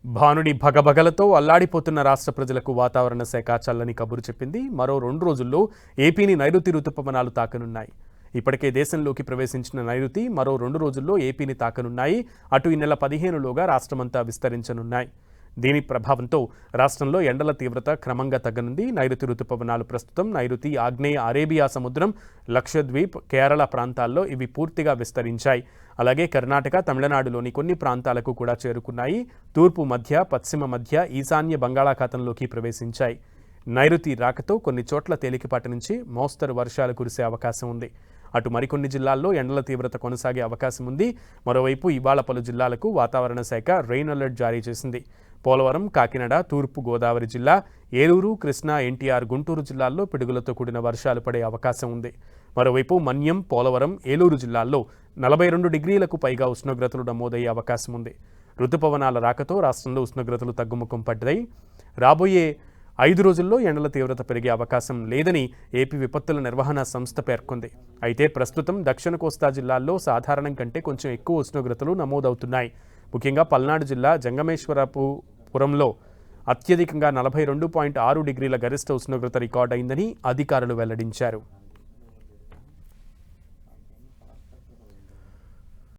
భానుడి భగభగలతో అల్లాడిపోతున్న రాష్ట్ర ప్రజలకు వాతావరణ శాఖ చల్లని కబురు చెప్పింది. మరో 2 రోజుల్లో ఏపీని నైరుతి రుతుపవనాలు తాకనున్నాయి. ఇప్పటికే దేశంలోకి ప్రవేశించిన నైరుతి మరో 2 రోజుల్లో ఏపీని తాకనున్నాయి. అటు ఈ నెల 15లోగా రాష్ట్రమంతా విస్తరించనున్నాయి. దీని ప్రభావంతో రాష్ట్రంలో ఎండల తీవ్రత క్రమంగా తగ్గనుంది. నైరుతి రుతుపవనాలు ప్రస్తుతం నైరుతి, ఆగ్నేయ అరేబియా సముద్రం, లక్షద్వీప్, కేరళ ప్రాంతాల్లో ఇవి పూర్తిగా విస్తరించాయి. అలాగే కర్ణాటక, తమిళనాడులోని కొన్ని ప్రాంతాలకు కూడా చేరుకున్నాయి. తూర్పు మధ్య, పశ్చిమ మధ్య, ఈశాన్య బంగాళాఖాతంలోకి ప్రవేశించాయి. నైరుతి రాకతో కొన్ని చోట్ల తేలికపాటి నుంచి మోస్తరు వర్షాలు కురిసే అవకాశం ఉంది. అటు మరికొన్ని జిల్లాల్లో ఎండల తీవ్రత కొనసాగే అవకాశం ఉంది. మరోవైపు ఇవాళ పలు జిల్లాలకు వాతావరణ శాఖ రెయిన్ అలర్ట్ జారీ చేసింది. పోలవరం, కాకినాడ, తూర్పు గోదావరి జిల్లా, ఏలూరు, కృష్ణా, ఎన్టీఆర్, గుంటూరు జిల్లాల్లో పిడుగులతో కూడిన వర్షాలు పడే అవకాశం ఉంది. మరోవైపు మన్యం, పోలవరం, ఏలూరు జిల్లాల్లో 42 డిగ్రీలకు పైగా ఉష్ణోగ్రతలు నమోదయ్యే అవకాశం ఉంది. రుతుపవనాల రాకతో రాష్ట్రంలో ఉష్ణోగ్రతలు తగ్గుముఖం పడ్డాయి. రాబోయే 5 రోజుల్లో ఎండల తీవ్రత పెరిగే అవకాశం లేదని ఏపీ విపత్తుల నిర్వహణ సంస్థ పేర్కొంది. అయితే ప్రస్తుతం దక్షిణ కోస్తా జిల్లాల్లో సాధారణం కంటే కొంచెం ఎక్కువ ఉష్ణోగ్రతలు నమోదవుతున్నాయి. ముఖ్యంగా పల్నాడు జిల్లా జంగమేశ్వరపురంలో అత్యధికంగా 42.6 డిగ్రీల గరిష్ట ఉష్ణోగ్రత రికార్డైందని అధికారులు వెల్లడించారు.